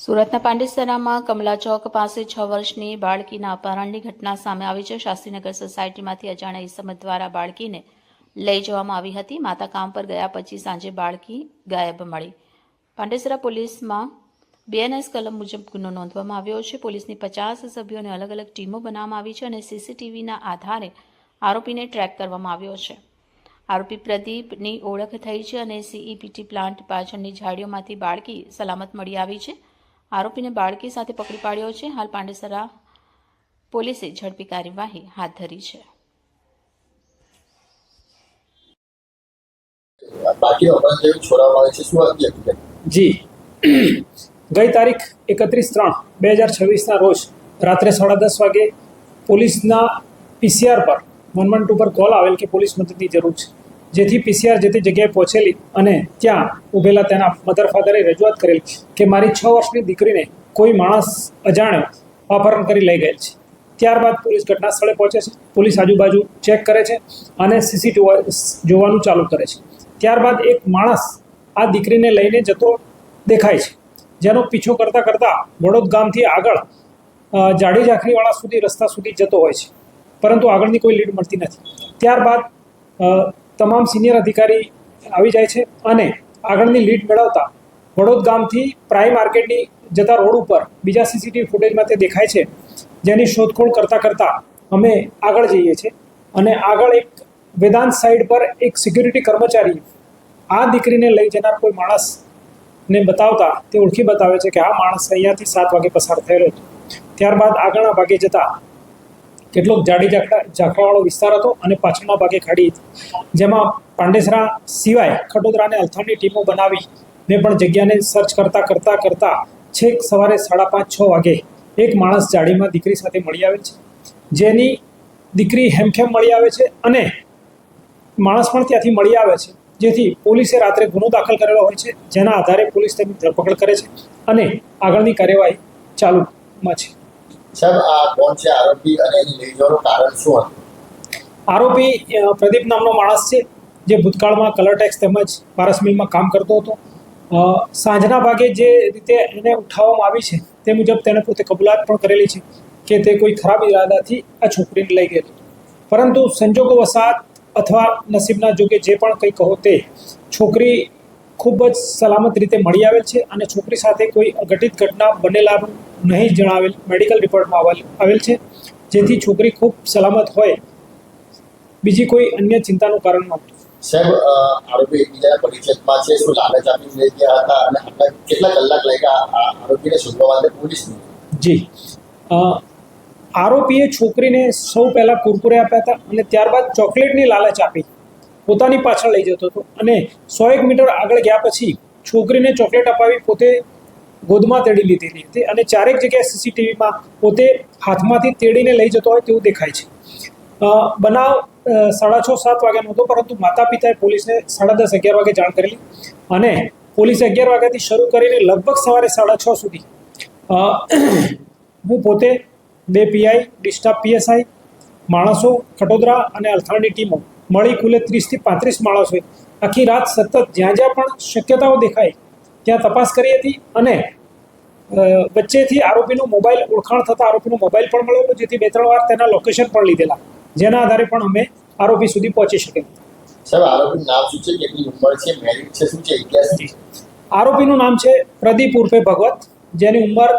સુરતના પાંડેસરામાં કમલા ચોક પાસે 6 વર્ષની બાળકીના અપહરણની ઘટના સામે આવી છે. શાસ્ત્રીનગર સોસાયટીમાંથી અજાણ્યા ઇસમ દ્વારા બાળકીને લઈ જવામાં આવી હતી. માતા કામ પર ગયા પછી સાંજે બાળકી ગાયબ મળી. પાંડેસરા પોલીસમાં BNS કલમ મુજબ ગુનો નોંધવામાં આવ્યો છે. પોલીસની 50 સભ્યોની અલગ અલગ ટીમો બનાવવામાં આવી છે અને CCTVના આધારે આરોપીને ટ્રેક કરવામાં આવ્યો છે. આરોપી પ્રદીપની ઓળખ થઈ છે અને CEPT પ્લાન્ટ પાછળની ઝાડીઓમાંથી બાળકી સલામત મળી આવી છે. આરોપીને બાળકી સાથે પકડી પાડ્યો છે. હાલ પાંડેસરા પોલીસે ઝડપી કાર્યવાહી હાથ ધરી છે. જી ગઈ તારીખ 31/3/2026ના રોજ રાત્રે 10:30 વાગે પોલીસના PCR પર 112 પર કોલ આવેલ કે પોલીસ મદદની જરૂર છે, જેથી PCR જે તે જગ્યાએ પહોંચેલી અને ત્યાં ઊભેલા તેના મધર ફાધરે રજૂઆત કરેલ કે મારી 6 વર્ષની દીકરીને કોઈ માણસ અજાણ્યો અપહરણ કરી લઈ ગયેલ છે. ત્યારબાદ પોલીસ ઘટના સ્થળે પહોંચે છે. પોલીસ આજુબાજુ ચેક કરે છે અને CCTV જોવાનું ચાલુ કરે છે. ત્યારબાદ એક માણસ આ દીકરીને લઈને જતો દેખાય છે, જેનો પીછો કરતાં કરતાં વડોદ ગામથી આગળ જાડી ઝાંખરીવાળા સુધી રસ્તા સુધી જતો હોય છે, પરંતુ આગળની કોઈ લીડ મળતી નથી. ત્યારબાદ તમામ સિનિયર અધિકારી આવી જાય છે અને આગળની લીડ મેળવતા વડોદ ગામથી પ્રાઇમ માર્કેટની જતા રોડ ઉપર બીજા CCTV ફૂટેજમાં તે દેખાય છે, જેની શોધખોળ કરતાં અમે આગળ જઈએ છીએ અને આગળ એક વેદાંત સાઈડ પર એક સિક્યુરિટી કર્મચારી આ દીકરીને લઈ જનાર કોઈ માણસને બતાવતા તે ઓળખી બતાવે છે કે આ માણસ અહીંયાથી 7 વાગે પસાર થયેલો હતો. ત્યારબાદ આગળના ભાગે જતા કેટલોક જાડી ઝાંખરાવાળો વિસ્તાર હતો અને પાછળના ભાગે ખાડી હતી, જેમાં પાંડેસરા સિવાય ખટોદરા અને અલથાણની ટીમો બનાવીને પણ જગ્યાને સર્ચ કરતાં છેક સવારે 5:30-6 વાગે એક માણસ જાડીમાં દીકરી સાથે મળી આવે છે, જેની દીકરી હેમખેમ મળી આવે છે અને માણસ પણ ત્યાંથી મળી આવે છે, જેથી પોલીસે રાત્રે ગુનો દાખલ કરેલો હોય છે, જેના આધારે પોલીસ તેની ધરપકડ કરે છે અને આગળની કાર્યવાહી ચાલુમાં છે. સાહેબ, આ કોણ છે આરોપી અને એની લઈ જવાનું કારણ શું હતું? આરોપી પ્રદીપ નામનો માણસ છે, જે ભૂતકાળમાં કલર ટેક્સ તેમજ પારસ મિલમાં કામ કરતો હતો. સાંજના ભાગે જે રીતે એને ઉઠાવવામાં આવી છે તે મુજબ તેને પોતે કબૂલાત પણ કરેલી છે કે તે કોઈ ખરાબ ઇરાદાથી આ છોકરીને લઈ ગયેલો, પરંતુ સંજોગો વસાત અથવા નસીબના જોગે જે પણ કંઈ કહો તે છોકરી ખૂબ જ સલામત રીતે મળી આવેલ છે અને છોકરી સાથે કોઈ અઘટિત ઘટના બનેલાનું નહીં જણાવેલ મેડિકલ રિપોર્ટમાં આવેલ છે, જેથી છોકરી ખૂબ સલામત હોય, બીજી કોઈ અન્ય ચિંતાનું કારણ નહોતું. સાહેબ, આરોપી એકબીજાના પરિચયમાં છે, શું લાલચ આપી લઈ ગયા હતા અને કેટલા કલાક લાગ્યા આરોપીને શોધવા માટે પોલીસને? જી, આરોપીએ છોકરીને સૌ પહેલાં કુરકુરે આપ્યા હતા અને ત્યારબાદ ચોકલેટની લાલચ આપી પોતાની પાછળ લઈ જતો હતો અને 100-1 મીટર આગળ ગયા પછી છોકરીને ચોકલેટ અપાવી પોતે ગોદમાં તેડી લીધેલી હતી અને 4 જગ્યાએ CCTVમાં પોતે હાથમાંથી તેડીને લઈ જતો હોય તેવું દેખાય છે. બનાવ 6:30-7 વાગ્યાનો હતો, પરંતુ માતા પિતાએ પોલીસને 10:30-11 વાગે જાણ કરેલી અને પોલીસે 11 વાગ્યાથી શરૂ કરીને લગભગ સવારે 6:30 સુધી હું પોતે 2 PI, ડિસ્ટાફ PSI, માણસો ખટોદરા અને અલથાણની ટીમો મળી કુલે 30-35 માણસોએ આખી રાત સતત જ્યાં પણ શક્યતાઓ દેખાય ત્યાં તપાસ કરી હતી અને વચ્ચેથી આરોપીનો મોબાઈલ ઓળખાણ થતાં આરોપીનો મોબાઈલ પણ મળેલો, જેથી 2-3 વાર તેના લોકેશન પણ લીધેલા, જેના આધારે પણ અમે આરોપી સુધી પહોંચી શકેલા. સાહેબ, આરોપીનું નામ શું છે, કેટલી ઉંમર છે, મેરિડ છે, શું છે ઇતિહાસ? આરોપીનું નામ છે પ્રદીપ ઉર્ફે ભગવત, જેની ઉંમર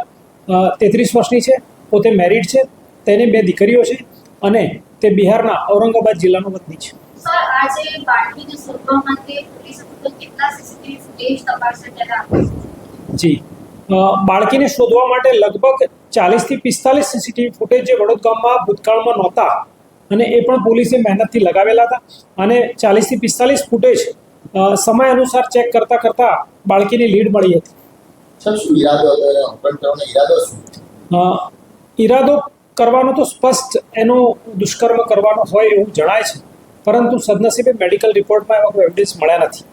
33 વર્ષની છે, પોતે મેરિડ છે, તેને 2 દીકરીઓ છે અને તે બિહારના ઔરંગાબાદ જિલ્લાનો વતની છે. સર, આજે બાળકીને શોધવા માટે પોલીસે કેટલા CCTV ફૂટેજ તપાસી રહ્યા છે? જી, બાળકીને શોધવા માટે લગભગ 40-45 CCTV ફૂટેજ જે વડોદ ગામમાં ભૂતકાળમાં નહોતા અને એ પણ પોલીસે મહેનતથી લગાવેલા હતા અને 40-45 ફૂટેજ સમય અનુસાર ચેક કરતાં બાળકીની લીડ મળી હતી. સર, શું ઈરાદો હતો? હુકમ કરવાનો ઈરાદો શું? ઈરાદો કરવાનો તો સ્પષ્ટ એનો દુષ્કર્મ કરવાનો હોય એવું જણાય છે, પરંતુ સદનસીબે મેડિકલ રિપોર્ટમાં એવા કોઈ એવિડન્સ મળ્યા નથી.